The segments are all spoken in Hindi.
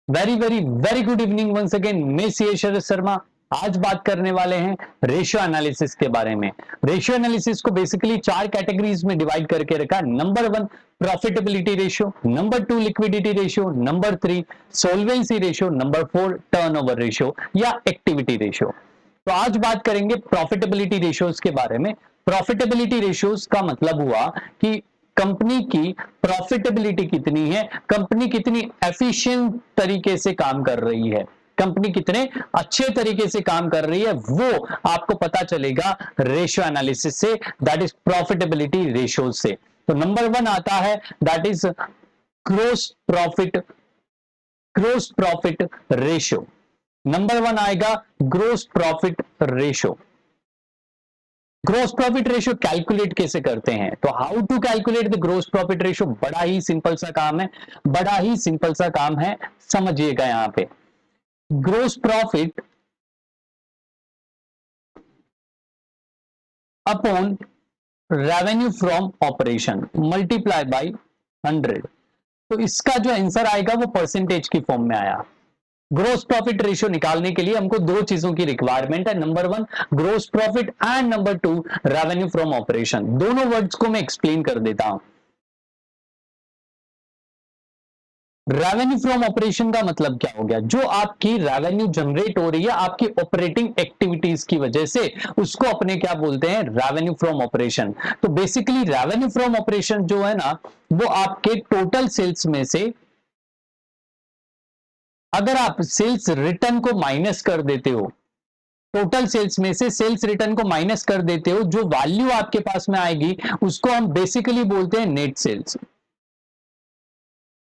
Very very very good evening once again. मैं सीए शरद शर्मा। आज बात करने वाले हैं रेशियो एनालिसिस के बारे में। रेशियो एनालिसिस को बेसिकली चार कैटेगरीज में डिवाइड करके रखा है। Number one profitability ratio, number two liquidity ratio, number three solvency ratio, number four turnover ratio या एक्टिविटी रेशियो। तो आज बात करेंगे प्रॉफिटेबिलिटी रेशियोज के बारे में। प्रॉफिटेबिलिटी रेशियोज का मतलब हुआ कि कंपनी की प्रॉफिटेबिलिटी कितनी है, कंपनी कितनी एफिशिएंट तरीके से काम कर रही है, कंपनी कितने अच्छे तरीके से काम कर रही है, वो आपको पता चलेगा रेशियो एनालिसिस से, दैट इज प्रॉफिटेबिलिटी रेशियो से। तो नंबर वन आता है that is gross profit, gross profit ratio. Number one आएगा gross profit ratio. Gross profit ratio calculate कैसे करते हैं? तो how to calculate the gross profit ratio, बड़ा ही सिंपल सा काम है, बड़ा ही सिंपल सा काम है, समझिएगा। यहां पे gross profit upon revenue from operation multiply by 100। तो इसका जो आंसर आएगा वो परसेंटेज की फॉर्म में आया। ग्रोस प्रॉफिट रेशियो निकालने के लिए हमको दो चीजों की रिक्वायरमेंट है, number one gross profit and number two revenue from operation. दोनों वर्ड्स को मैं एक्सप्लेन कर देता हूं। रेवेन्यू फ्रॉम ऑपरेशन का मतलब क्या हो गया? जो आपकी रेवेन्यू जनरेट हो रही है आपकी ऑपरेटिंग एक्टिविटीज की वजह से, उसको अपने क्या बोलते हैं? Revenue from operation. तो बेसिकली रेवेन्यू फ्रॉम ऑपरेशन जो है ना, वो आपके टोटल सेल्स में से अगर आप सेल्स रिटर्न को माइनस कर देते हो, टोटल सेल्स में से सेल्स रिटर्न को माइनस कर देते हो, जो वैल्यू आपके पास में आएगी उसको हम बेसिकली बोलते हैं नेट सेल्स।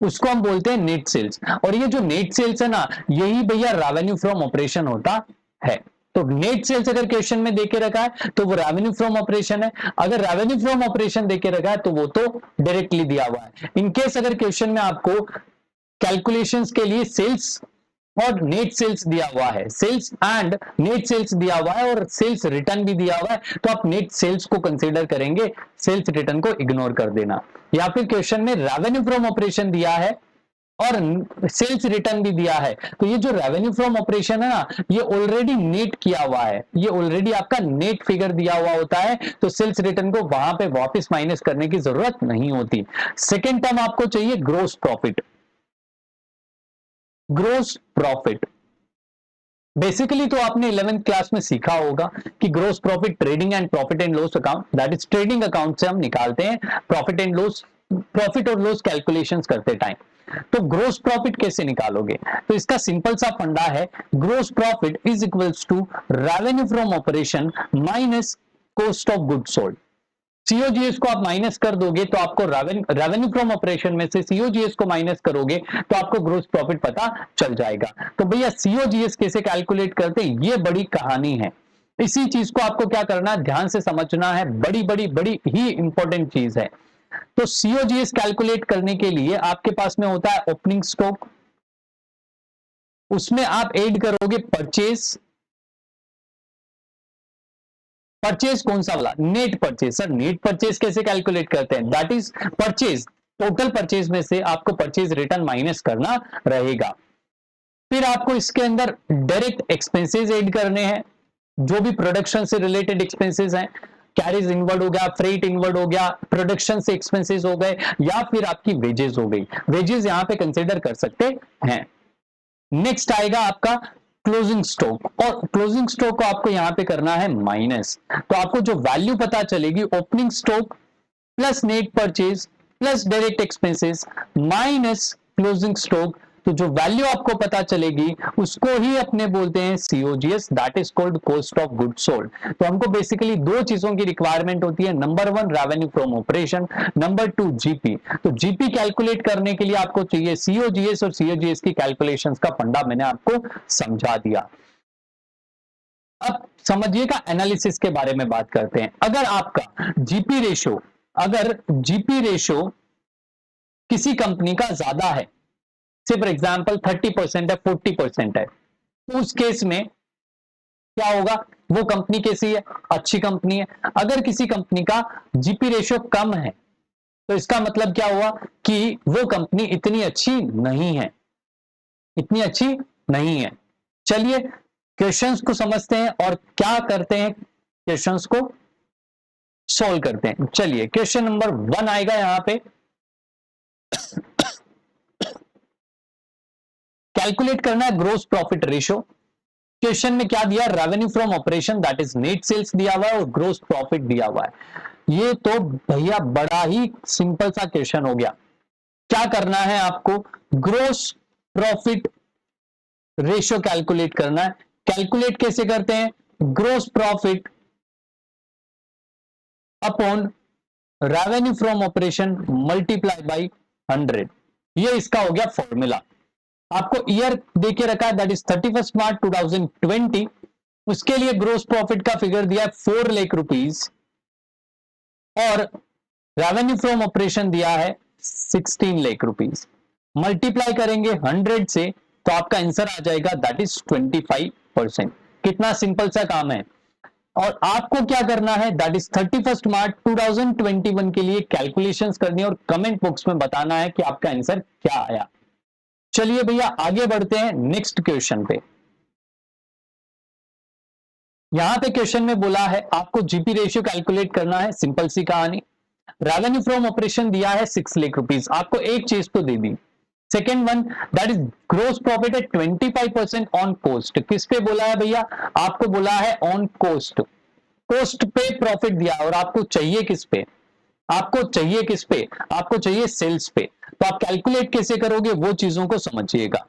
उसको हम बोलते हैं नेट सेल्स। और ये जो नेट सेल्स है ना, यही भैया रेवेन्यू फ्रॉम ऑपरेशन होता है। तो नेट सेल्स अगर क्वेश्चन में देके रखा है तो वो रेवेन्यू फ्रॉम ऑपरेशन है, अगर रेवेन्यू फ्रॉम ऑपरेशन देके रखा है तो वो तो डायरेक्टली दिया हुआ है। इनकेस अगर क्वेश्चन में आपको कैलकुलेशंस के लिए सेल्स और नेट सेल्स दिया हुआ है, सेल्स एंड नेट सेल्स दिया हुआ है और सेल्स रिटर्न भी दिया हुआ है, तो आप नेट सेल्स को कंसीडर करेंगे, सेल्स रिटर्न को इग्नोर कर देना। या फिर क्वेश्चन में रेवेन्यू फ्रॉम ऑपरेशन दिया है और सेल्स रिटर्न भी दिया है, तो ये जो रेवेन्यू फ्रॉम ऑपरेशन है ना, ये ऑलरेडी नेट किया हुआ है, ये ऑलरेडी आपका नेट फिगर दिया हुआ होता है, तो सेल्स रिटर्न को वहां पे वापस माइनस करने की जरूरत नहीं होती। सेकेंड टर्म आपको चाहिए gross profit. Gross profit basically तो आपने 11th क्लास में सीखा होगा कि gross profit trading and profit and loss account, that is trading account से हम निकालते हैं प्रॉफिट एंड लॉस, प्रॉफिट और लॉस कैलकुलेशंस करते टाइम। तो ग्रोस प्रॉफिट कैसे निकालोगे? तो इसका सिंपल सा फंडा है, gross profit is equals to revenue from operation minus cost of good sold. COGS को आप माइनस कर दोगे तो आपको रेवेन्यू फ्रॉम ऑपरेशन में से सीओजीएस को माइनस करोगे तो आपको ग्रोस प्रॉफिट पता चल जाएगा। तो भैया सीओजीएस कैसे कैलकुलेट करते हैं, ये बड़ी कहानी है। इसी चीज को आपको क्या करना है, ध्यान से समझना है, बड़ी बड़ी बड़ी ही इंपॉर्टेंट चीज है। तो सीओजीएस कैलकुलेट करने के लिए आपके पास में होता है ओपनिंग स्टॉक, उसमें आप ऐड करोगे परचेज। परचेज कौन सा वाला? Net purchase. Sir net purchase कैसे कैलकुलेट करते हैं? That is purchase, total purchase में से आपको परचेज रिटर्न माइनस करना रहेगा। फिर आपको इसके अंदर डायरेक्ट एक्सपेंसेस ऐड करने हैं, जो भी प्रोडक्शन से रिलेटेड एक्सपेंसेस हैं, कैरिज इनवर्ड हो गया, फ्रेट इनवर्ड हो गया, प्रोडक्शन से एक्सपेंसेस हो गए, या फिर आपकी वेजेस हो गई, वेजेस यहां पे कंसिडर कर सकते हैं। नेक्स्ट आएगा आपका क्लोजिंग स्टॉक, और क्लोजिंग स्टॉक को आपको यहां पे करना है माइनस। तो आपको जो वैल्यू पता चलेगी, opening stock plus net purchase plus direct expenses minus closing stock, तो जो वैल्यू आपको पता चलेगी उसको ही अपने बोलते हैं COGS, that is called cost of good sold. तो हमको बेसिकली दो चीजों की रिक्वायरमेंट होती है, number one revenue from operation, number two GP. तो जीपी कैलकुलेट करने के लिए आपको चाहिए सीओजीएस, और सीओजीएस की कैलकुलेशंस का फंडा मैंने आपको समझा दिया। अब समझिएगा एनालिसिस के बारे में बात करते हैं। अगर आपका जीपी रेशियो, अगर जीपी रेशियो किसी कंपनी का ज्यादा है, से फॉर एग्जाम्पल 30% है, 40% है, तो उस केस में क्या होगा? वो कंपनी कैसी है? अच्छी कंपनी है। अगर किसी कंपनी का जीपी रेशियो कम है तो इसका मतलब क्या हुआ कि वो कंपनी इतनी अच्छी नहीं है। इतनी अच्छी नहीं है। चलिए क्वेश्चंस को समझते हैं और क्या करते हैं, क्वेश्चंस को सॉल्व करते हैं। चलिए क्वेश्चन नंबर 1 आएगा यहां पे, कैलकुलेट करना है ग्रोस प्रॉफिट रेशियो। क्वेश्चन में क्या दिया, revenue from operation that is net sales दिया हुआ है और ग्रोस प्रॉफिट दिया हुआ है। ये तो भैया बड़ा ही सिंपल सा क्वेश्चन हो गया। क्या करना है आपको, ग्रोस प्रॉफिट रेशियो कैलकुलेट करना है। कैलकुलेट कैसे करते हैं, gross profit upon revenue from operation multiply by 100। ये इसका हो गया फॉर्मूला। आपको ईयर देके रखा है दैट इज 31 मार्च 2020। उसके लिए ग्रोस प्रॉफिट का फिगर दिया है 4 लाख रुपीस और रेवेन्यू फ्रॉम ऑपरेशन दिया है 16 लाख रुपीस। मल्टीप्लाई करेंगे 100 से तो आपका आंसर आ जाएगा दैट इज 25%। कितना सिंपल सा काम है। और आपको क्या करना है, दैट इज 31 मार्च 2021 के लिए कैलकुलेशंस करनी है और कमेंट बॉक्स में बताना है कि आपका आंसर क्या आया। चलिए भैया आगे बढ़ते हैं नेक्स्ट क्वेश्चन पे। यहां पे क्वेश्चन में बोला है आपको जीपी रेशियो कैलकुलेट करना है। सिंपल सी कहानी, रेवेन्यू फ्रॉम ऑपरेशन दिया है 6 लाख रुपीस, आपको एक चीज तो दे दी। Second one that is gross profit है 25% ऑन कोस्ट। किस पे बोला है भैया, आपको बोला है ऑन कोस्ट। कोस्ट पे प्रॉफिट दिया और आपको चाहिए किस पे, आपको चाहिए किस पे, आपको चाहिए सेल्स पे। तो आप कैलकुलेट कैसे करोगे वो चीजों को समझिएगा।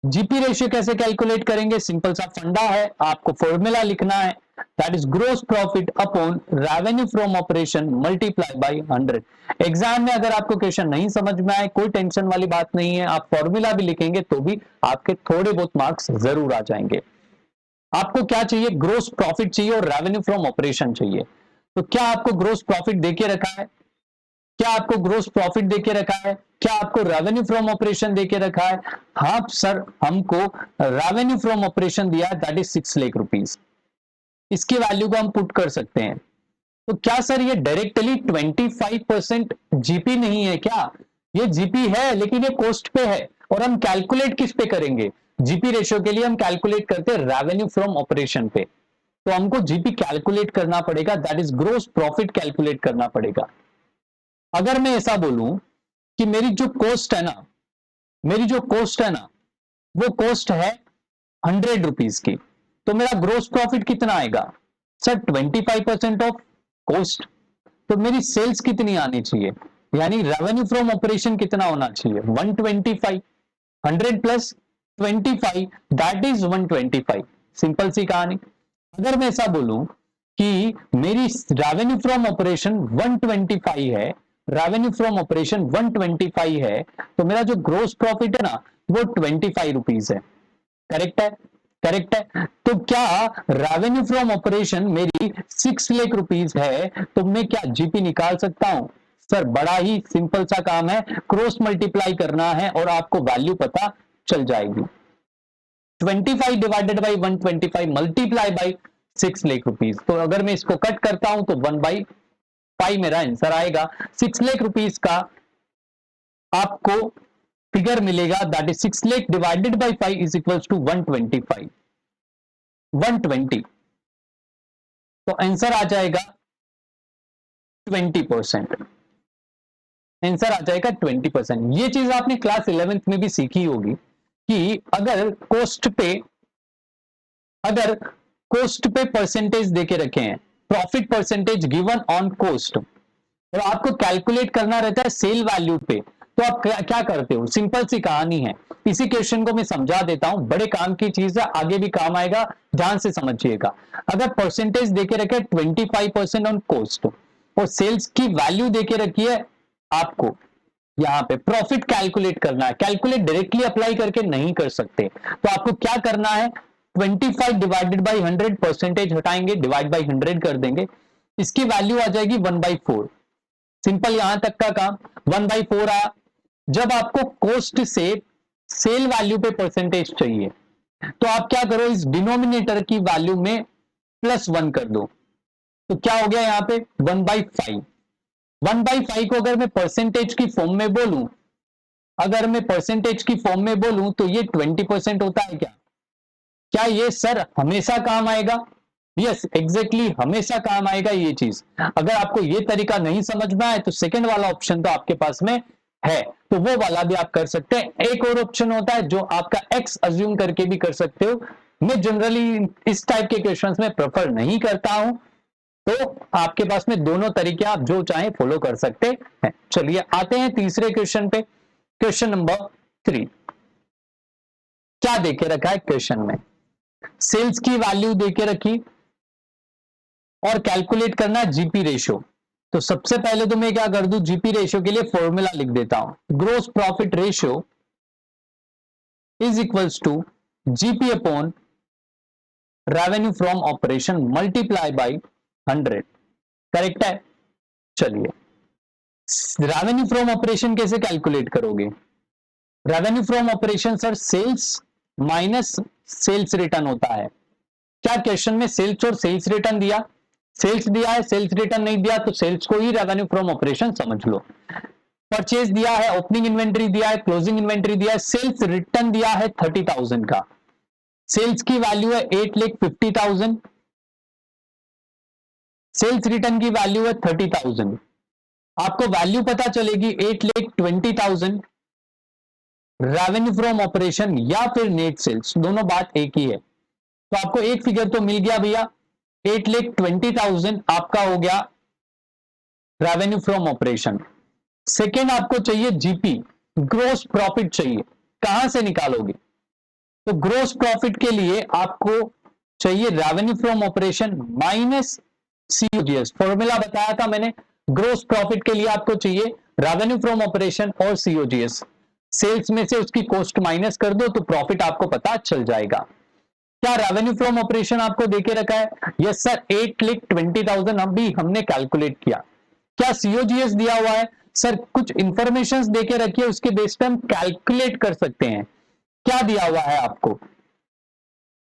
जीपी रेशियो कैसे कैलकुलेट करेंगे, सिंपल सा फंडा है, आपको फॉर्मूला लिखना है that is gross profit upon revenue from operation multiply by 100। Exam में अगर आपको क्वेश्चन नहीं समझ में आए कोई टेंशन वाली बात नहीं है, आप फॉर्मूला भी लिखेंगे तो भी आपके थोड़े बहुत मार्क्स जरूर आ जाएंगे। आपको क्या चाहिए, ग्रोस प्रॉफिट चाहिए और रेवेन्यू फ्रॉम ऑपरेशन चाहिए। तो क्या आपको ग्रोस प्रॉफिट देके रखा है, क्या आपको ग्रोस प्रॉफिट देके रखा है, क्या आपको रेवेन्यू फ्रॉम ऑपरेशन देके रखा है। हाँ सर हमको रेवेन्यू फ्रॉम ऑपरेशन दिया है दैट इज 6 लाख रुपीस। इसकी वैल्यू को हम पुट कर सकते हैं। तो क्या सर ये डायरेक्टली 25% जीपी नहीं है क्या, ये जीपी है लेकिन ये कोस्ट पे है और हम कैलकुलेट किस पे करेंगे, जीपी रेशियो के लिए हम कैलकुलेट करते हैं रेवेन्यू फ्रॉम ऑपरेशन पे। तो हमको जीपी कैलकुलेट करना पड़ेगा that is gross profit calculate करना पड़ेगा। अगर मैं ऐसा बोलूं कि मेरी जो कॉस्ट है ना, मेरी जो कॉस्ट है ना वो कॉस्ट है 100 रुपीज की, तो मेरा ग्रोस प्रॉफिट कितना आएगा सर 25% ऑफ कॉस्ट। तो मेरी सेल्स कितनी आनी चाहिए, यानी रेवेन्यू फ्रॉम ऑपरेशन कितना होना चाहिए 125। 100 प्लस 25 दैट इज 125। सिंपल सी कहानी। अगर मैं ऐसा बोलूं कि मेरी रेवेन्यू फ्रॉम ऑपरेशन 125 है, रेवेन्यू फ्रॉम ऑपरेशन 125 है, तो मेरा जो ग्रोस प्रॉफिट है ना वो 25 रुपीज है। करेक्ट है, करेक्ट है। तो क्या रेवेन्यू फ्रॉम ऑपरेशन मेरी 6 लाख रुपीज है तो मैं क्या जीपी निकाल सकता हूं सर, बड़ा ही सिंपल सा काम है, क्रॉस मल्टीप्लाई करना है और आपको वैल्यू पता चल जाएगी। 25 divided by 125 multiply by 6 lakh rupees. तो अगर मैं इसको कट करता हूं तो 1/5 मेरा आंसर आएगा। 6 लाख रुपीज का आपको फिगर मिलेगा that is 6 lakh divided by 5 is equals to 125 120। तो आंसर आ जाएगा 20%। आंसर आ जाएगा 20%। ये चीज आपने क्लास 11th में भी सीखी होगी कि अगर कोस्ट पे परसेंटेज देके रखे हैं, profit percentage given on cost, और आपको कैलकुलेट करना रहता है सेल वैल्यू पे, तो आप क्या करते हो, सिंपल सी कहानी है। इसी क्वेश्चन को मैं समझा देता हूं, बड़े काम की चीज है, आगे भी काम आएगा, ध्यान से समझिएगा। अगर परसेंटेज देके रखे 25% ऑन कोस्ट और सेल्स की वैल्यू देके रखी है आपको, यहां पे प्रॉफिट कैलकुलेट करना है। कैलकुलेट डायरेक्टली अप्लाई करके नहीं कर सकते, तो आपको क्या करना है, 25 डिवाइडेड बाई 100, परसेंटेज हटाएंगे, डिवाइड बाई 100 कर देंगे, इसकी वैल्यू आ जाएगी 1/4। सिंपल यहां तक का काम, 1/4 आया। जब आपको कोस्ट से सेल वैल्यू पे परसेंटेज चाहिए तो आप क्या करो, इस डिनोमिनेटर की वैल्यू में +1 कर दो, तो क्या हो गया यहां पे 1/5। 1/5 को अगर मैं परसेंटेज की फॉर्म में बोलूं अगर मैं परसेंटेज की फॉर्म में बोलूं तो ये 20% होता है क्या? क्या ये सर हमेशा काम आएगा? यस एग्जैक्टली हमेशा काम आएगा ये चीज। अगर आपको ये तरीका नहीं समझ में आए तो सेकंड वाला ऑप्शन तो आपके पास में है, तो वो वाला भी आप कर सकते हैं। एक और ऑप्शन होता है जो आपका एक्स अज्यूम करके भी कर सकते हो। मैं जनरली इस टाइप के क्वेश्चंस में प्रेफर नहीं करता हूं, तो आपके पास में दोनों तरीके आप जो चाहे फॉलो कर सकते हैं। चलिए आते हैं तीसरे क्वेश्चन पे। क्वेश्चन नंबर 3 क्या देके रखा है क्वेश्चन में? सेल्स की वैल्यू देके रखी और कैलकुलेट करना है जीपी रेशियो। तो सबसे पहले तो मैं क्या कर दूं, जीपी रेशियो के लिए फॉर्मूला लिख देता हूं। Gross profit ratio is equals to GP upon revenue from operation multiply by 100। Correct है? चलिए रेवेन्यू फ्रॉम ऑपरेशन कैसे कैलकुलेट करोगे? Revenue from operation sir sales minus sales return होता है। क्या क्वेश्चन में सेल्स और सेल्स रिटर्न दिया? सेल्स दिया है, सेल्स रिटर्न नहीं दिया, तो सेल्स को ही रेवेन्यू फ्रॉम ऑपरेशन समझ लो। परचेज दिया है, ओपनिंग इन्वेंट्री दिया है, क्लोजिंग इन्वेंट्री दिया है, सेल्स रिटर्न दिया है 30,000 का। सेल्स की वैल्यू है 8,50,000, सेल्स रिटर्न की वैल्यू है 30,000। आपको वैल्यू पता चलेगी 8,20,000 रेवेन्यू फ्रॉम ऑपरेशन या फिर नेट सेल्स, दोनों बात एक ही है। तो आपको एक फिगर तो मिल गया भैया, 8,20,000 आपका हो गया रेवेन्यू फ्रॉम ऑपरेशन। सेकेंड आपको चाहिए जीपी, ग्रोस प्रॉफिट चाहिए। कहां से निकालोगे? तो ग्रोस प्रॉफिट के लिए आपको चाहिए revenue from operation minus COGS. Formula बताया था मैंने, ग्रोस प्रॉफिट के लिए आपको चाहिए रेवेन्यू फ्रॉम ऑपरेशन और सीओजीएस। सेल्स में से उसकी कॉस्ट माइनस कर दो तो प्रॉफिट आपको पता चल जाएगा। क्या रेवेन्यू फ्रॉम ऑपरेशन आपको देके रखा है? यस सर 8,20,000 अभी हमने कैलकुलेट किया। क्या सीओजीएस दिया हुआ है? सर कुछ इंफॉर्मेशन देके रखिए, उसके बेस पे हम कैलकुलेट कर सकते हैं। क्या दिया हुआ है आपको?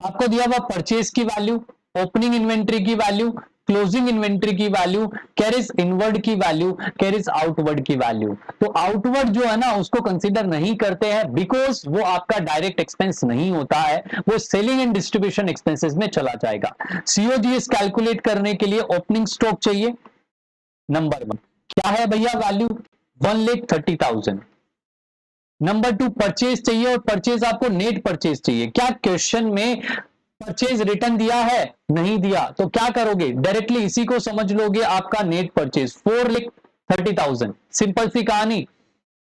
आपको दिया हुआ परचेज की वैल्यू, ओपनिंग इन्वेंट्री की वैल्यू, क्लोजिंग इन्वेंट्री की वैल्यू, कैरिज इनवर्ड की वैल्यू, कैरिज आउटवर्ड की वैल्यू। तो आउटवर्ड जो है ना उसको कंसीडर नहीं करते हैं बिकॉज वो आपका डायरेक्ट एक्सपेंस नहीं होता है, वो सेलिंग एंड डिस्ट्रीब्यूशन एक्सपेंसेस में चला जाएगा। सीओजीएस कैलकुलेट करने के लिए ओपनिंग स्टॉक चाहिए नंबर 1। क्या है भैया वैल्यू? 1,30,000। नंबर 2 परचेज चाहिए, और परचेज आपको नेट परचेज चाहिए। क्या क्वेश्चन में परचेज रिटर्न दिया है? नहीं दिया, तो क्या करोगे? डायरेक्टली इसी को समझ लोगे आपका नेट परचेज 4,30,000। सिंपल सी कहानी।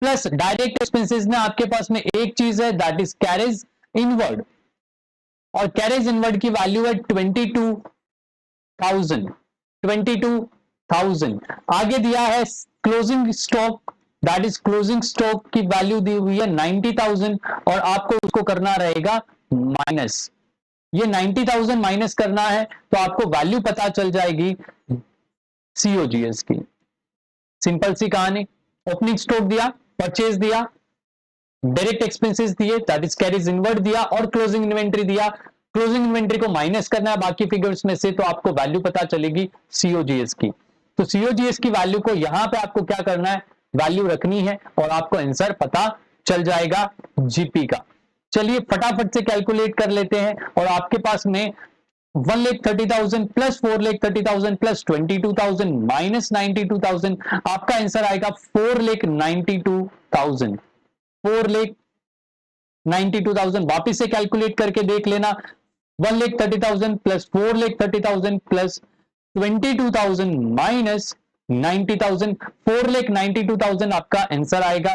प्लस डायरेक्ट एक्सपेंसेस में आपके पास में एक चीज है दैट इज कैरेज इनवर्ड, और कैरेज इनवर्ड की वैल्यू है 22,000। 22,000 आगे दिया है closing stock, that is closing stock की वैल्यू दी हुई है 90,000, और आपको उसको करना रहेगा माइनस। ये 90,000 माइनस करना है तो आपको वैल्यू पता चल जाएगी सीओजीएस की। सिंपल सी कहानी। ओपनिंग स्टॉक दिया, परचेज दिया, डायरेक्ट एक्सपेंसेस दिए दैट इज कैरीज इनवर्ड दिया, और क्लोजिंग इन्वेंट्री दिया। क्लोजिंग इन्वेंट्री को माइनस करना है बाकी फिगर्स में से, तो आपको वैल्यू पता चलेगी सीओजीएस की। तो सीओजीएस की वैल्यू को यहां पे आपको क्या करना है? वैल्यू रखनी है और आपको आंसर पता चल जाएगा जीपी का। चलिए फटाफट से कैलकुलेट कर लेते हैं, और आपके पास में 1,30,000 प्लस 4,30,000 प्लस 22,000 माइनस 92,000, आपका आंसर आएगा 4,92,000। 4,92,000 वापिस से कैलकुलेट करके देख लेना। 1,30,000 प्लस 4,30,000 प्लस 22,000 माइनस 90,000, 4,92,000 आपका आंसर आएगा।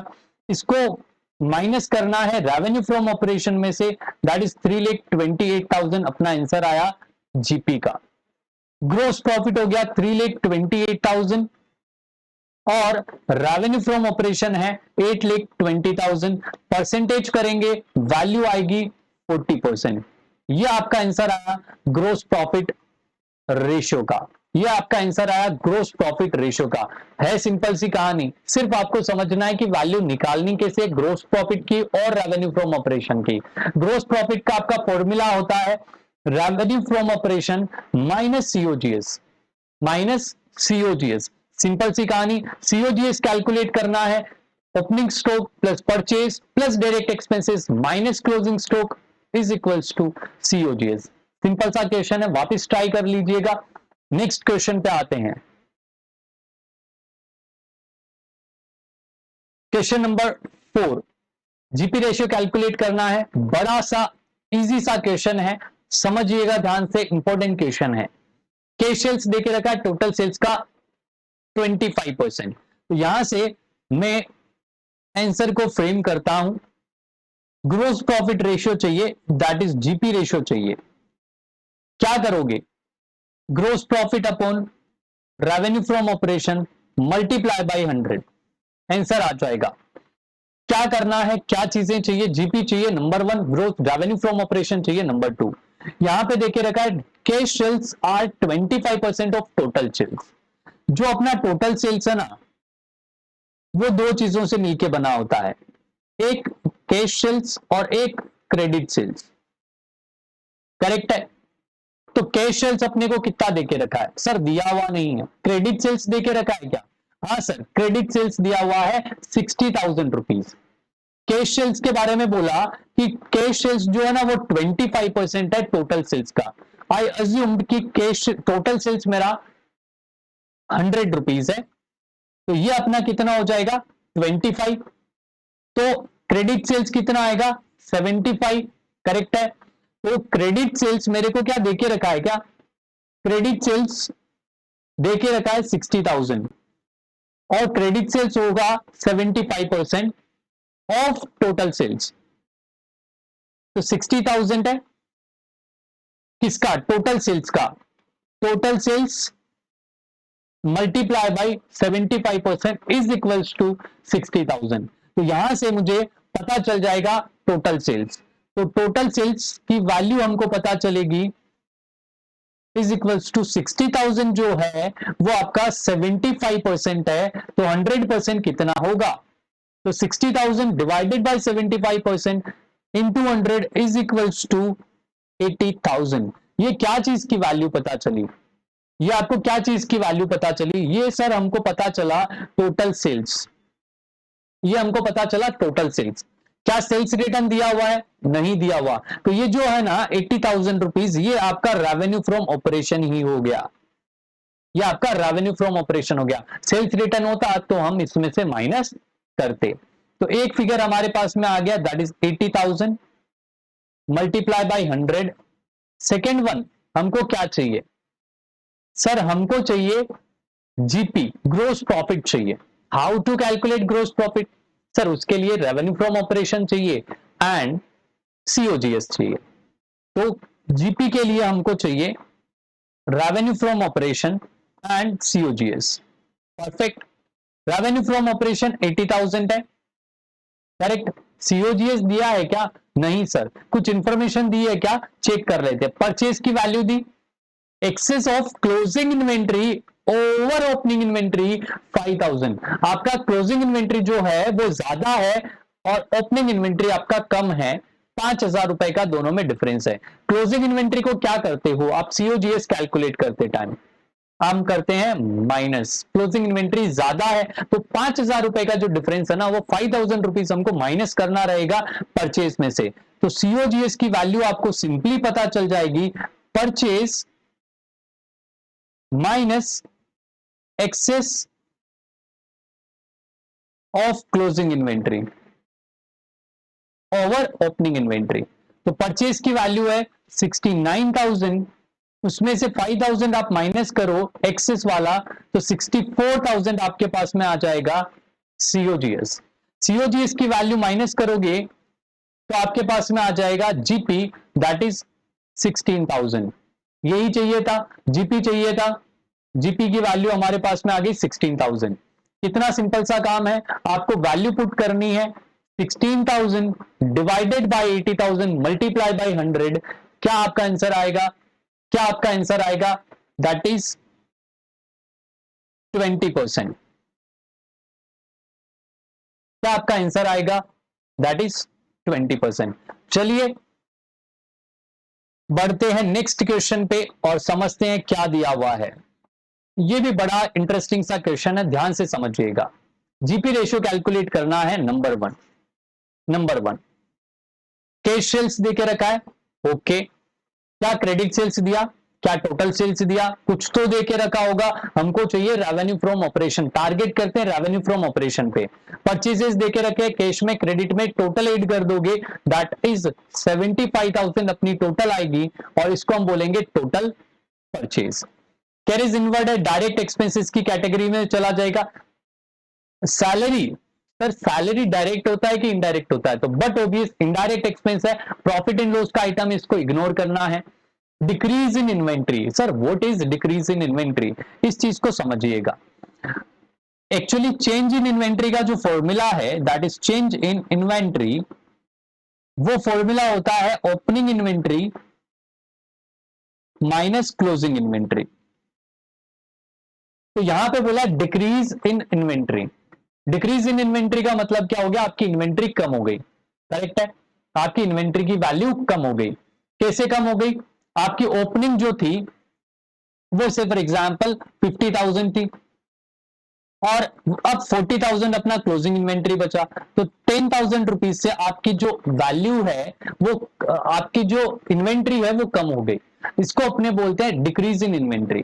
इसको माइनस करना है रेवेन्यू फ्रॉम ऑपरेशन में से, दैट इज 3,28,000 अपना आंसर आया जीपी का। ग्रोस प्रॉफिट हो गया 3,28,000, और रेवेन्यू फ्रॉम ऑपरेशन है 8,20,000। परसेंटेज करेंगे वैल्यू आएगी 40%। यह आपका आंसर आया ग्रोस प्रॉफिट रेशियो का। यह आपका आंसर आया ग्रोस प्रॉफिट रेशियो का। है सिंपल सी कहानी, सिर्फ आपको समझना है कि वैल्यू निकालनी कैसे, ग्रोस प्रॉफिट की और रेवेन्यू फ्रॉम ऑपरेशन की। ग्रोस प्रॉफिट का आपका फॉर्मूला होता है revenue from operation minus COGS, minus COGS. Simple सी कहानी, सीओजीएस कैलकुलेट करना है opening stock plus purchase plus direct expenses minus closing stock is equals to COGS. Simple सा क्वेश्चन है, वापस ट्राई कर लीजिएगा। नेक्स्ट क्वेश्चन पे आते हैं। Question number 4, GP ratio calculate करना है। बड़ा सा इजी सा क्वेश्चन है, समझिएगा ध्यान से, इंपॉर्टेंट क्वेश्चन है। कैश सेल्स देके रखा है, टोटल सेल्स का 25%। तो यहां से मैं आंसर को फ्रेम करता हूं। ग्रोस प्रॉफिट रेशियो चाहिए, दैट इज जीपी रेशियो चाहिए। क्या करोगे, gross profit upon revenue from operation multiply by 100, answer आ जाएगा। क्या करना है, क्या चीजें चाहिए, जीपी चाहिए number 1, growth revenue from operation चाहिए नंबर 2। यहां पे देखे रखा है cash sales are 25% of total sales. जो अपना टोटल सेल्स है ना, वो दो चीजों से मिलकर बना होता है, एक कैश सेल्स और एक क्रेडिट सेल्स, करेक्ट है। तो कैश सेल्स अपने को कितना देके रखा है, सर दिया हुआ नहीं है। क्रेडिट सेल्स देके रखा है क्या, हाँ सर, क्रेडिट सेल्स दिया हुआ है 60,000 रुपीज। कैश सेल्स के बारे में बोला कि कैश सेल्स जो है ना वो 25% है टोटल सेल्स का। आई अज्यूम्ड कि कैश टोटल सेल्स मेरा 100 रुपीज है, तो ये अपना कितना हो जाएगा 25। तो क्रेडिट सेल्स कितना आएगा 75, करेक्ट है। तो क्रेडिट सेल्स मेरे को क्या देके रखा है, क्या क्रेडिट सेल्स देके रखा है 60,000 और क्रेडिट सेल्स होगा 75% ऑफ टोटल सेल्स। तो 60,000 है किसका, टोटल सेल्स का। Total sales multiply by 75% is equals to 60,000। तो यहां से मुझे पता चल जाएगा टोटल सेल्स। तो टोटल सेल्स की वैल्यू हमको पता चलेगी इज इक्वल्स टू 60,000 जो है वो आपका 75% है, तो 100% कितना होगा। तो 60,000 divided by 75% into 100 is equals to 80,000। ये क्या चीज की वैल्यू पता चली, ये आपको क्या चीज की वैल्यू पता चली, ये सर हमको पता चला टोटल सेल्स। ये हमको पता चला टोटल सेल्स। क्या सेल्स रिटर्न दिया हुआ है, नहीं दिया हुआ। तो ये जो है ना 80,000 रुपीज, ये आपका रेवेन्यू फ्रॉम ऑपरेशन ही हो गया, ये आपका रेवेन्यू फ्रॉम ऑपरेशन हो गया। सेल्स रिटर्न होता तो हम इसमें से माइनस करते। तो एक फिगर हमारे पास में आ गया, that is 80,000 multiply by 100। Second one हमको क्या चाहिए, सर हमको चाहिए जीपी, ग्रोस प्रॉफिट चाहिए। How to calculate gross profit, sir उसके लिए रेवेन्यू फ्रॉम ऑपरेशन चाहिए एंड सीओजीएस चाहिए। तो जीपी के लिए हमको चाहिए revenue from operation and COGS. Perfect. Revenue from operation 80,000 है, करेक्ट। सीओजीएस दिया है क्या, नहीं सर। कुछ इंफॉर्मेशन दी है क्या, चेक कर लेते। परचेज की वैल्यू दी, excess of closing inventory over opening inventory 5,000। आपका क्लोजिंग इन्वेंट्री जो है वो ज्यादा है और ओपनिंग इन्वेंट्री आपका कम है, 5,000 रुपए का दोनों में डिफरेंस है। क्लोजिंग इन्वेंट्री को क्या करते हो आप, सीओजीएस कैलकुलेट करते टाइम हम करते हैं माइनस। क्लोजिंग इन्वेंट्री ज्यादा है तो 5,000 रुपए का जो डिफरेंस है ना वो 5,000 रुपीज हमको माइनस करना रहेगा परचेज में से। तो सीओजीएस की वैल्यू आपको सिंपली पता चल जाएगी, purchase minus excess of closing inventory over opening inventory. तो परचेज की वैल्यू है 69,000, उसमें से 5,000 आप माइनस करो एक्सेस वाला, तो 64,000 आपके पास में आ जाएगा सीओजीएस। सीओजीएस की वैल्यू माइनस करोगे तो आपके पास में आ जाएगा जीपी, दैट इज 16,000। यही चाहिए था, जीपी चाहिए था। जीपी की वैल्यू हमारे पास में आ गई 16,000। कितना सिंपल सा काम है, आपको वैल्यू पुट करनी है 16,000 डिवाइडेड बाय 80,000 मल्टीप्लाई बाय 100। क्या आपका आंसर आएगा, क्या आपका आंसर आएगा, दैट इज 20%। क्या आपका आंसर आएगा, दैट इज 20%। चलिए बढ़ते हैं नेक्स्ट क्वेश्चन पे और समझते हैं क्या दिया हुआ है। ये भी बड़ा इंटरेस्टिंग सा क्वेश्चन है, ध्यान से समझिएगा। जीपी रेशियो कैलकुलेट करना है नंबर वन कैश सेल्स देके रखा है, ओके। क्या क्रेडिट सेल्स दिया, क्या टोटल सेल्स दिया, कुछ तो देके रखा होगा। हमको चाहिए रेवेन्यू फ्रॉम ऑपरेशन, टारगेट करते हैं रेवेन्यू फ्रॉम ऑपरेशन पे। परचेजेस देके रखे कैश में क्रेडिट में, टोटल ऐड कर दोगे, दैट इज 75,000 अपनी टोटल आएगी और इसको हम बोलेंगे टोटल परचेज। कैरिज इनवर्ड है, डायरेक्ट एक्सपेंसेस की कैटेगरी में चला जाएगा। सैलरी, सर सैलरी डायरेक्ट होता है कि इनडायरेक्ट होता है, तो बट ऑब्वियस इनडायरेक्ट एक्सपेंस है, प्रॉफिट एंड लॉस का आइटम, इसको इग्नोर करना है। Decrease in inventory, sir what is decrease in inventory, इस चीज को समझिएगा। एक्चुअली चेंज इन इन्वेंट्री का जो फॉर्मूला है that is change in inventory, वो फॉर्मूला होता है opening inventory minus closing inventory. तो यहां पे बोला decrease in inventory, decrease in inventory का मतलब क्या हो गया, आपकी इन्वेंट्री कम हो गई, करेक्ट है, आपकी इन्वेंट्री की वैल्यू कम हो गई। कैसे कम हो गई, आपकी ओपनिंग जो थी वो से फॉर एग्जांपल 50,000 थी और अब 40,000 अपना क्लोजिंग इन्वेंट्री बचा, तो 10,000 रुपीज से आपकी जो वैल्यू है वो आपकी जो इन्वेंट्री है वो कम हो गई, इसको अपने बोलते हैं डिक्रीज इन इन्वेंट्री।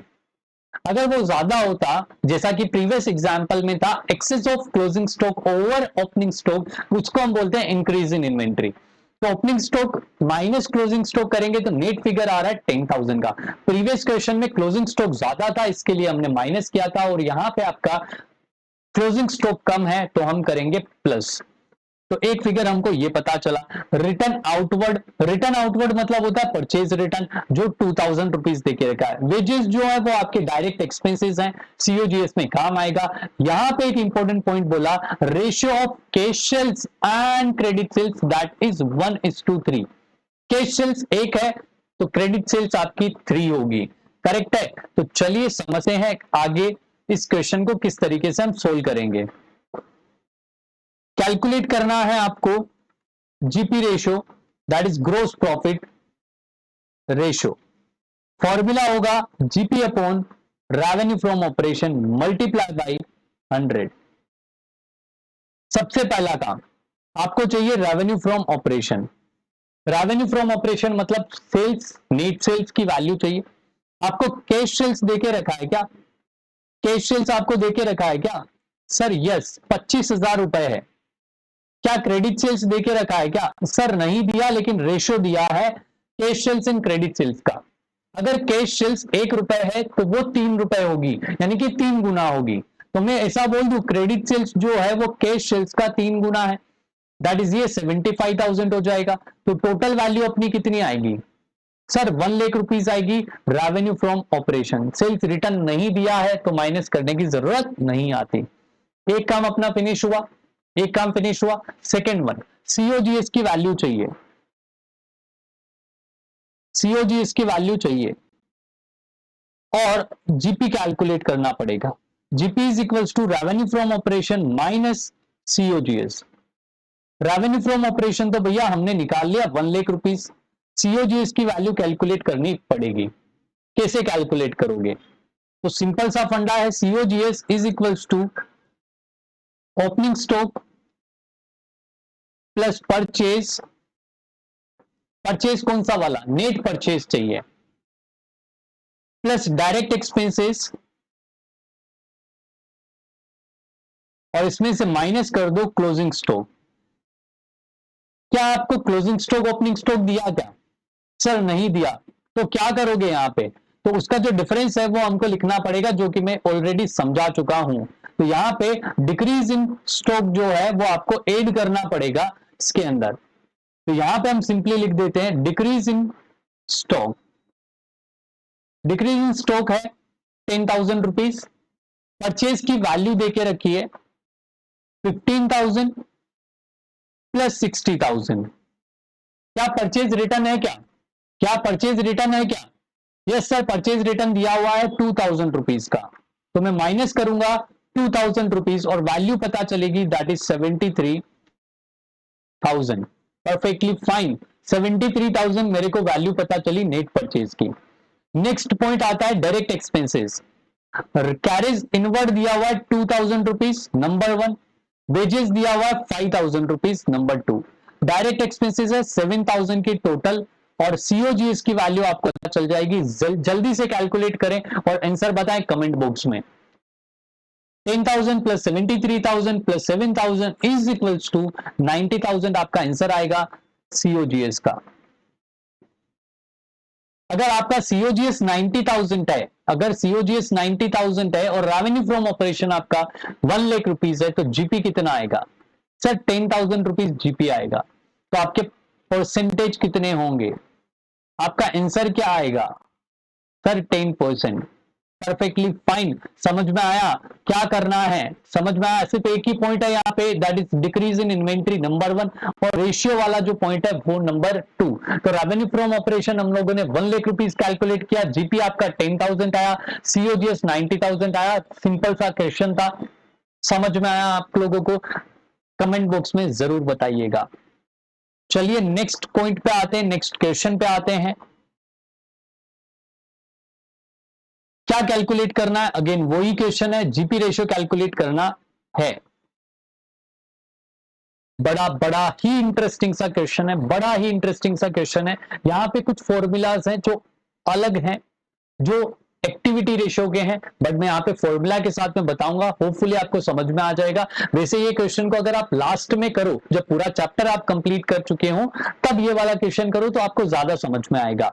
अगर वो ज्यादा होता, जैसा कि प्रीवियस एग्जांपल में था excess of closing stock over opening stock, उसको हम बोलते हैं इंक्रीज इन इन्वेंट्री। तो opening stock minus closing stock करेंगे तो नेट फिगर आ रहा है 10,000 का। प्रीवियस क्वेश्चन में क्लोजिंग स्टॉक ज्यादा था, इसके लिए हमने माइनस किया था, और यहां पे आपका क्लोजिंग स्टॉक कम है तो हम करेंगे प्लस। तो एक फिगर हमको ये पता चला। रिटर्न आउटवर्ड, रिटर्न आउटवर्ड मतलब होता है परचेज रिटर्न, जो 2,000 रुपीज देके रखा है। वेजेस जो है वो आपके डायरेक्ट एक्सपेंसेस हैं, सीओजीएस में काम आएगा। यहां पे एक इंपॉर्टेंट पॉइंट बोला, ratio of cash sales and credit sales that is 1:3। Cash sales 1 है तो क्रेडिट सेल्स आपकी 3 होगी, करेक्ट है। तो चलिए समझते हैं आगे इस क्वेश्चन को किस तरीके से हम सोल्व करेंगे। कैलकुलेट करना है आपको GP ratio, that is gross profit ratio. Formula होगा GP upon revenue from operation multiply by 100। सबसे पहला काम आपको चाहिए revenue from operation. Revenue from operation मतलब सेल्स, नेट सेल्स की वैल्यू चाहिए। आपको कैश सेल्स देके रखा है क्या, कैश सेल्स आपको देके रखा है क्या, सर यस 25,000 रुपए है। क्या क्रेडिट सेल्स देके रखा है क्या, सर नहीं दिया, लेकिन रेशियो दिया है cash sales and credit sales का। अगर कैश सेल्स 1 रुपए है तो वो 3 रुपए होगी, यानी कि 3 गुना होगी। तो मैं ऐसा बोल दूं क्रेडिट सेल्स जो है वो कैश सेल्स का 3 गुना है, दैट इज ये 75,000 हो जाएगा। तो टोटल वैल्यू अपनी कितनी आएगी, सर 1 लाख रुपीज आएगी। Revenue from operation, sales return नहीं दिया है तो माइनस करने की जरूरत नहीं आती। एक काम अपना फिनिश हुआ, एक काम फिनिश हुआ। सेकेंड वन, सीओजीएस की वैल्यू चाहिए, सीओजीएस की वैल्यू चाहिए और जीपी कैलकुलेट करना पड़ेगा। GP is equals to revenue from operation minus COGS. Revenue from operation तो भैया हमने निकाल लिया 1 लाख रुपीज, सीओजीएस की वैल्यू कैलकुलेट करनी पड़ेगी। कैसे कैलकुलेट करोगे, तो सिंपल सा फंडा है, COGS is equals to opening stock plus purchase, purchase कौन सा वाला, नेट परचेज चाहिए, प्लस डायरेक्ट एक्सपेंसेस और इसमें से माइनस कर दो क्लोजिंग स्टॉक। क्या आपको क्लोजिंग स्टॉक ओपनिंग स्टॉक दिया क्या, सर नहीं दिया, तो क्या करोगे यहां पे, तो उसका जो डिफरेंस है वो हमको लिखना पड़ेगा, जो कि मैं ऑलरेडी समझा चुका हूं। तो यहां पे डिक्रीज इन स्टॉक जो है वो आपको ऐड करना पड़ेगा इसके अंदर। तो यहां पे हम सिंपली लिख देते हैं decrease in stock, decrease in stock है 10,000 रुपीज, परचेज की वैल्यू देके रखिए 15,000 प्लस 60,000। क्या परचेज रिटर्न है क्या, क्या परचेज रिटर्न है क्या, यस सर परचेज रिटर्न दिया हुआ है 2,000 रुपीज का, तो मैं माइनस करूंगा 2,000 रुपीज और वैल्यू पता चलेगी दैट इज 73,000। परफेक्टली फाइन, 73,000 मेरे को वैल्यू पता चली नेट परचेज की। नेक्स्ट पॉइंट आता है डायरेक्ट एक्सपेंसेस। कैरेज इनवर्ड दिया हुआ है 2000 रुपीज, नंबर 1। वेजेस दिया हुआ है 5000 रुपीज, नंबर 2। डायरेक्ट एक्सपेंसेस है 7000 की टोटल, और सीओजीएस की वैल्यू आपको पता चल जाएगी। जल्दी से कैलकुलेट करें और आंसर बताएं कमेंट बॉक्स में। 10,000 plus 73,000 plus 7,000 is equals to 90,000 आपका आंसर आएगा सीओजीएस का। अगर आपका सीओजीएस 90,000 है, अगर सीओजीएस 90,000 है और रेवेन्यू फ्रॉम ऑपरेशन आपका 1 लाख रुपीज है, तो जीपी कितना आएगा सर? 10,000 रुपीज जीपी आएगा। तो आपके परसेंटेज कितने होंगे? आपका आंसर क्या आएगा सर? 10%। परफेक्टली फाइन, समझ में आया क्या करना है? समझ में आया? सिर्फ एक ही पॉइंट है यहाँ पे, that is decrease in inventory, number 1, और रेशियो वाला जो पॉइंट है वो नंबर 2। तो रेवेन्यू फ्रॉम ऑपरेशन हम लोगों ने 1 लाख रुपीज कैलकुलेट किया, जीपी आपका 10,000 आया, सीओजीएस 90,000 आया। सिंपल सा क्वेश्चन था, समझ में आया आप लोगों को? कमेंट बॉक्स में जरूर बताइएगा। चलिए नेक्स्ट पॉइंट पे आते हैं, नेक्स्ट क्वेश्चन पे आते हैं। क्या कैलकुलेट करना है? अगेन वही क्वेश्चन है, जीपी रेशियो कैलकुलेट करना है। बड़ा बड़ा ही इंटरेस्टिंग सा क्वेश्चन है, बड़ा ही इंटरेस्टिंग सा क्वेश्चन है। यहां पे कुछ फॉर्मूलाज हैं जो अलग हैं, जो एक्टिविटी रेशियो के हैं, बट मैं यहाँ पे फॉर्मूला के साथ में बताऊंगा, होपफुली आपको समझ में आ जाएगा। वैसे ये क्वेश्चन को अगर आप लास्ट में करो, जब पूरा चैप्टर आप कंप्लीट कर चुके हो, तब ये वाला क्वेश्चन करो तो आपको ज्यादा समझ में आएगा।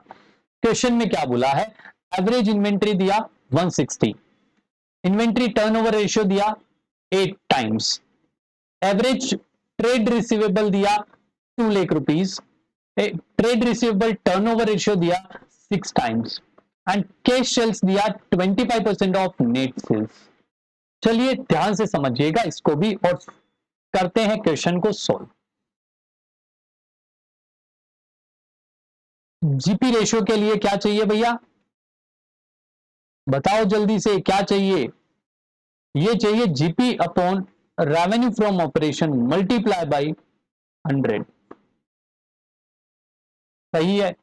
क्वेश्चन में क्या बोला है? एवरेज इन्वेंट्री दिया 160, इन्वेंट्री टर्नओवर रेशियो दिया 8 टाइम्स, एवरेज ट्रेड रिसीवेबल दिया 2 lakh rupees, trade receivable turnover ratio दिया 6 टाइम्स, एंड कैश सेल्स दिया 25% ऑफ नेट सेल्स। चलिए ध्यान से समझिएगा इसको भी और करते हैं क्वेश्चन को सॉल्व। जीपी रेशियो के लिए क्या चाहिए भैया? बताओ जल्दी से, क्या चाहिए? ये चाहिए GP upon revenue from operation multiply by 100। सही है,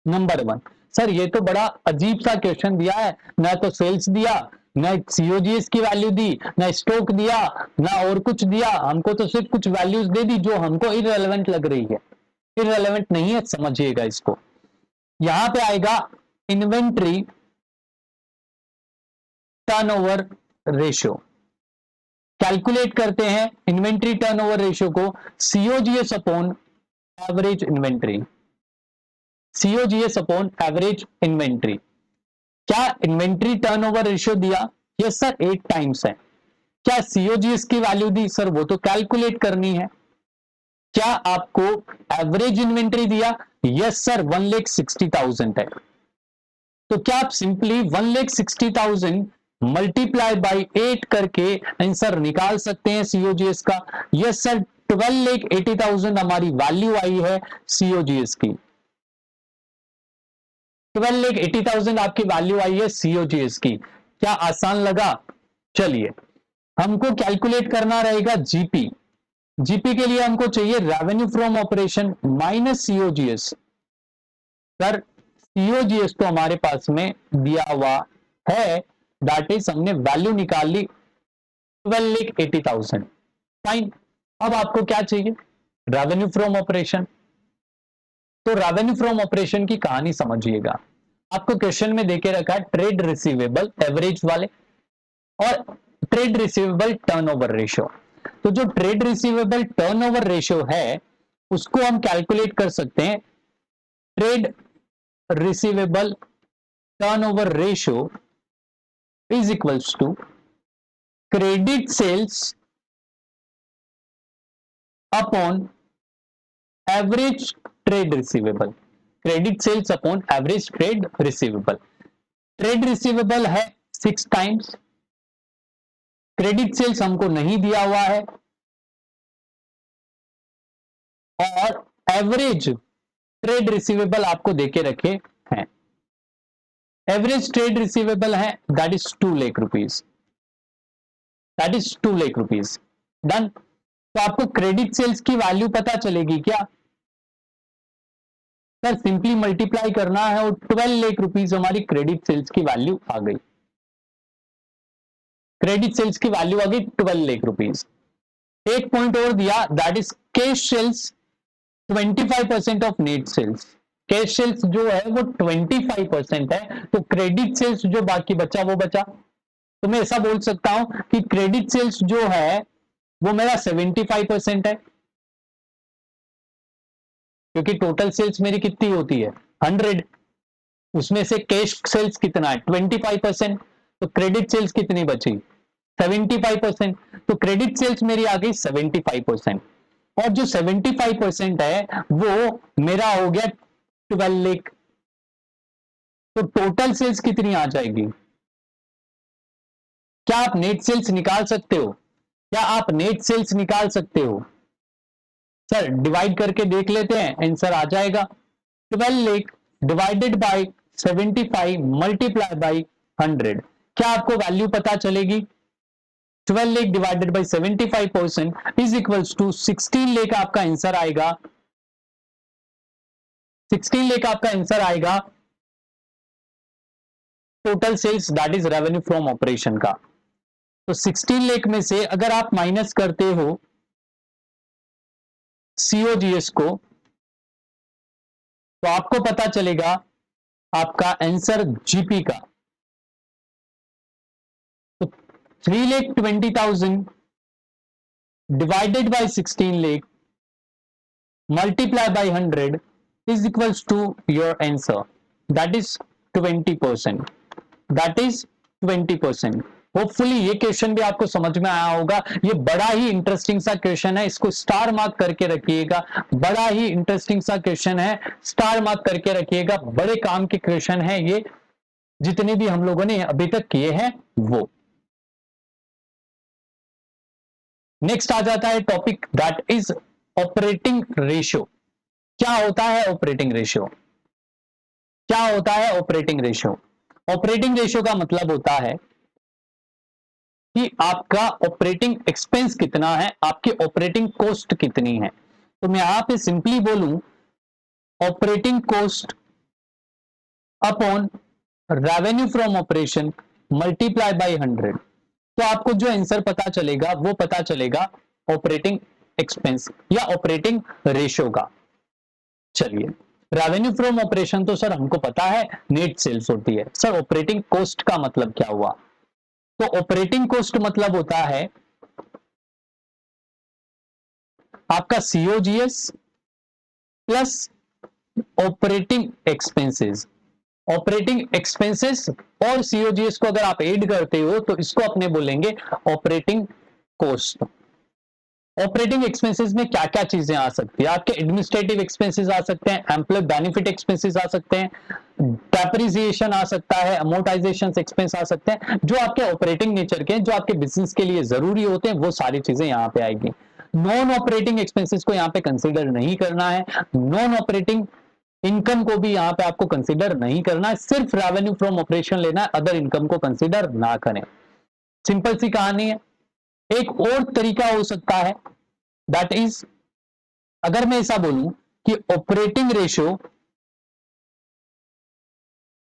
नंबर 1। सर ये तो बड़ा अजीब सा क्वेश्चन दिया है, ना तो सेल्स दिया, ना सीओजीएस की वैल्यू दी, ना स्टॉक दिया, ना और कुछ दिया। हमको तो सिर्फ कुछ वैल्यूज दे दी जो हमको इररेलेवेंट लग रही है। इररेलेवेंट नहीं है, समझिएगा इसको। यहां पे आएगा इन्वेंट्री टर्नओवर रेशियो। कैलकुलेट करते हैं इन्वेंट्री टर्नओवर रेशियो को, COGS upon average inventory, COGS upon average inventory. क्या इन्वेंट्री टर्नओवर रेशियो दिया? यस सर 8 टाइम्स है। क्या सीओजीएस की वैल्यू दी? सर वो तो कैलकुलेट करनी है। क्या आपको एवरेज इन्वेंट्री दिया? यस सर 1,60,000 है। तो क्या आप सिंपली 1,60,000 मल्टीप्लाई बाई 8 करके आंसर निकाल सकते हैं सीओजीएस का? यस सर 12,80,000 हमारी वैल्यू आई है सीओजीएस की। 12,80,000 आपकी वैल्यू आई है सीओजीएस की। क्या आसान लगा? चलिए हमको कैलकुलेट करना रहेगा जीपी। जीपी के लिए हमको चाहिए revenue from operation minus COGS. Sir COGS तो हमारे पास में दिया हुआ है, दैट इज हमने वैल्यू निकाल ली 12,80,000। फाइन, अब आपको क्या चाहिए? Revenue from operation. तो रेवेन्यू फ्रॉम ऑपरेशन की कहानी समझिएगा। आपको क्वेश्चन में देके रखा है ट्रेड रिसीवेबल एवरेज वाले और ट्रेड रिसीवेबल टर्नओवर रेशियो। तो जो ट्रेड रिसीवेबल टर्नओवर रेशियो है उसको हम कैलकुलेट कर सकते हैं। Trade receivable turnover ratio is equals to credit sales upon average trade receivable. Credit sales upon average trade receivable. Trade receivable है 6 टाइम्स, क्रेडिट सेल्स हमको नहीं दिया हुआ है, और एवरेज ट्रेड रिसीवेबल आपको देके रखे हैं। एवरेज ट्रेड रिसीवेबल है that is 2 lakh rupees, that is 2 lakh rupees. Done. तो आपको क्रेडिट सेल्स की वैल्यू पता चलेगी क्या? सर सिंपली मल्टीप्लाई करना है और 12 लाख रुपीज हमारी क्रेडिट सेल्स की वैल्यू आ गई। क्रेडिट सेल्स की वैल्यू आ गई 12 लाख रुपीज। एक पॉइंट और दिया, that is cash sales 25% of net sales. Cash sales जो है वो 25% है, तो क्रेडिट सेल्स जो बाकी बचा वो बचा। तो मैं ऐसा बोल सकता हूं कि क्रेडिट सेल्स जो है वो मेरा 75% है, क्योंकि टोटल सेल्स मेरी कितनी होती है 100, उसमें से कैश सेल्स कितना है 25%, तो क्रेडिट सेल्स कितनी बची 75%। तो क्रेडिट सेल्स मेरी आ गई 75%, और जो 75% है वो मेरा हो गया 12 लाख। तो टोटल सेल्स कितनी आ जाएगी? क्या आप नेट सेल्स निकाल सकते हो? क्या आप नेट सेल्स निकाल सकते हो? सर डिवाइड करके देख लेते हैं, आंसर आ जाएगा 12 lakh divided by 75 multiply by 100। क्या आपको वैल्यू पता चलेगी? 12 lakh divided by 75% is equals to 16 lakh आपका आंसर आएगा। 16 लाख आपका आंसर आएगा total sales, that is revenue from operation का। तो 16 लाख में से अगर आप माइनस करते हो सीओजीएस को, तो आपको पता चलेगा आपका आंसर जीपी का। तो 3,20,000 divided by 16 lakh multiply by 100 is equals to your answer, that is 20%, that is 20%। Hopefully ये क्वेश्चन भी आपको समझ में आया होगा। ये बड़ा ही इंटरेस्टिंग सा क्वेश्चन है, इसको स्टार मार्क करके रखिएगा। बड़ा ही इंटरेस्टिंग सा क्वेश्चन है, स्टार मार्क करके रखिएगा। बड़े काम के क्वेश्चन है ये, जितने भी हम लोगों ने अभी तक किए हैं वो। नेक्स्ट आ जाता है topic, that is operating ratio. क्या होता है ऑपरेटिंग रेशियो? क्या होता है ऑपरेटिंग रेशियो? ऑपरेटिंग रेशियो का मतलब होता है कि आपका ऑपरेटिंग एक्सपेंस कितना है, आपकी ऑपरेटिंग कॉस्ट कितनी है। तो मैं यहां पे सिंपली बोलूं operating cost upon revenue from operation multiply by 100, तो आपको जो आंसर पता चलेगा वो पता चलेगा ऑपरेटिंग एक्सपेंस या ऑपरेटिंग रेशियो का। चलिए, रेवेन्यू फ्रॉम ऑपरेशन तो सर हमको पता है नेट सेल्स होती है। सर ऑपरेटिंग कॉस्ट का मतलब क्या हुआ? तो ऑपरेटिंग कॉस्ट मतलब होता है आपका COGS plus operating expenses. Operating expenses और सीओजीएस को अगर आप ऐड करते हो तो इसको अपने बोलेंगे ऑपरेटिंग कॉस्ट। ऑपरेटिंग एक्सपेंसेस में क्या क्या चीजें आ सकती है? आपके एडमिनिस्ट्रेटिव एक्सपेंसेस आ सकते हैं, एम्प्लॉय बेनिफिट एक्सपेंसेस आ सकते हैं, डेप्रिसिएशन आ सकता है, अमोर्टाइजेशन एक्सपेंस आ सकते हैं, जो आपके ऑपरेटिंग नेचर के, जो आपके बिजनेस के लिए जरूरी होते हैं, वो सारी चीजें यहाँ पे आएगी। नॉन ऑपरेटिंग एक्सपेंसेस को यहाँ पे कंसिडर नहीं करना है, नॉन ऑपरेटिंग इनकम को भी यहाँ पे आपको कंसिडर नहीं करना है, सिर्फ रेवेन्यू फ्रॉम ऑपरेशन लेना है, अदर इनकम को कंसिडर ना करें। सिंपल सी कहानी है। एक और तरीका हो सकता है, दैट इज अगर मैं ऐसा बोलूं कि ऑपरेटिंग रेशियो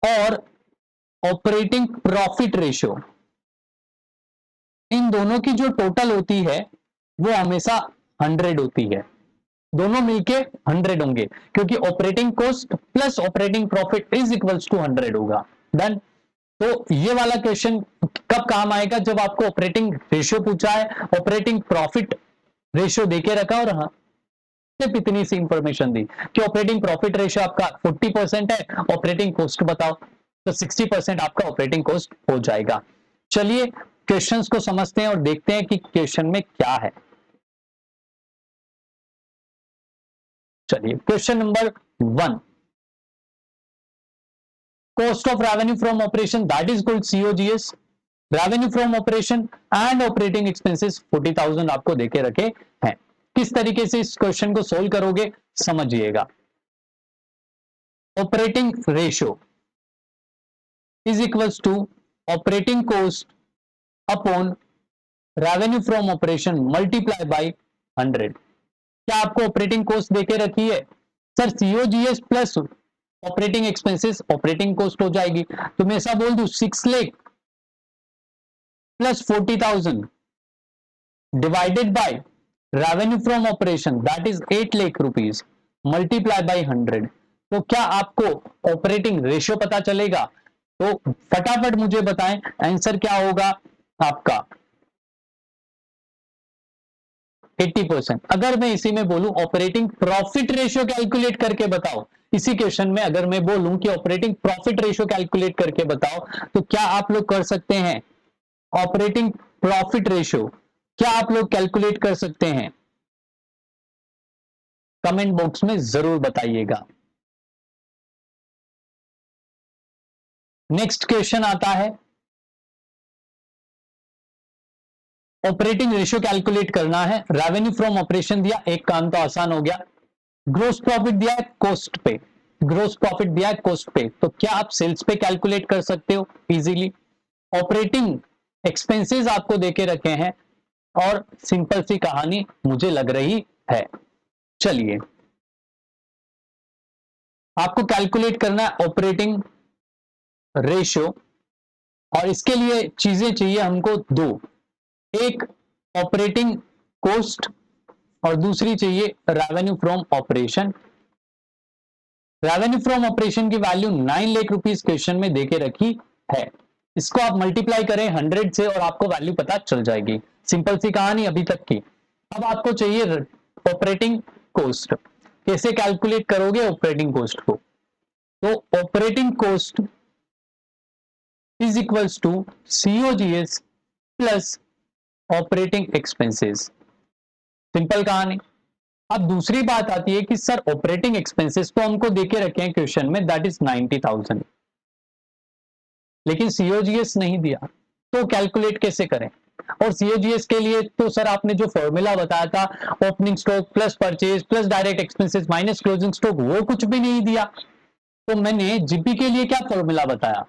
और ऑपरेटिंग प्रॉफिट रेशियो, इन दोनों की जो टोटल होती है वो हमेशा 100 होती है। दोनों मिलके 100 होंगे, क्योंकि operating cost plus operating profit is equals to 100 होगा। डन। तो ये वाला क्वेश्चन कब काम आएगा? जब आपको ऑपरेटिंग रेशियो पूछा है, ऑपरेटिंग प्रॉफिट रेशियो देके रखा और हाँ सिर्फ इतनी सी इंफॉर्मेशन दी कि ऑपरेटिंग प्रॉफिट रेशियो आपका 40% है, ऑपरेटिंग कॉस्ट बताओ, तो 60% आपका ऑपरेटिंग कॉस्ट हो जाएगा। चलिए क्वेश्चंस को समझते हैं और देखते हैं कि क्वेश्चन में क्या है। चलिए question number 1, cost of revenue from operation that is called COGS, revenue from operation and operating expenses 40,000 आपको देके रखे हैं। किस तरीके से इस क्वेश्चन को सोल्व करोगे समझिएगा। Operating ratio is equals to operating cost upon revenue from operation multiply by 100। क्या आपको ऑपरेटिंग कॉस्ट देके रखी है? Sir COGS plus operating expenses operating cost हो जाएगी। तो मैं ऐसा बोल दूं 6 lakh plus 40,000 divided by revenue from operation that is 8 lakh rupees multiply by 100, तो क्या आपको ऑपरेटिंग रेशियो पता चलेगा? तो फटाफट मुझे बताएं आंसर क्या होगा आपका 80%। अगर मैं इसी में बोलूं ऑपरेटिंग प्रॉफिट रेशियो कैलकुलेट करके बताओ, इसी क्वेश्चन में अगर मैं बोलूं कि ऑपरेटिंग प्रॉफिट रेशियो कैलकुलेट करके बताओ, तो क्या आप लोग कर सकते हैं? ऑपरेटिंग प्रॉफिट रेशियो क्या आप लोग कैलकुलेट कर सकते हैं? कमेंट बॉक्स में जरूर बताइएगा। नेक्स्ट क्वेश्चन आता है, ऑपरेटिंग रेशियो कैलकुलेट करना है, रेवेन्यू फ्रॉम ऑपरेशन दिया, एक काम तो आसान हो गया। ग्रोस प्रॉफिट दिया है कॉस्ट पे, ग्रोस प्रॉफिट दिया है कॉस्ट पे, तो क्या आप सेल्स पे कैलकुलेट कर सकते हो इजीली? ऑपरेटिंग एक्सपेंसेस आपको देके रखे हैं और सिंपल सी कहानी मुझे लग रही है। चलिए आपको कैलकुलेट करना है ऑपरेटिंग रेशियो, और इसके लिए चीजें चाहिए हमको दो, एक ऑपरेटिंग कॉस्ट और दूसरी चाहिए revenue from operation. Revenue from operation की वैल्यू 9 लाख रुपीस क्वेश्चन में देके रखी है, इसको आप मल्टीप्लाई करें 100 से और आपको वैल्यू पता चल जाएगी। सिंपल सी कहानी अभी तक की। अब आपको चाहिए ऑपरेटिंग कॉस्ट, कैसे कैलकुलेट करोगे ऑपरेटिंग कॉस्ट को? तो operating cost is equals to COGS plus operating expenses. Simple कहानी। अब दूसरी बात आती है कि सर ऑपरेटिंग एक्सपेंसेस तो हमको देके रखे हैं क्वेश्चन में दैट इज 90,000, लेकिन COGS नहीं दिया, तो कैलकुलेट कैसे करें? और COGS के लिए तो सर आपने जो फॉर्मूला बताया था opening stock plus purchase plus direct expenses minus closing stock, वो कुछ भी नहीं दिया। तो मैंने जीपी के लिए क्या फॉर्मूला बताया?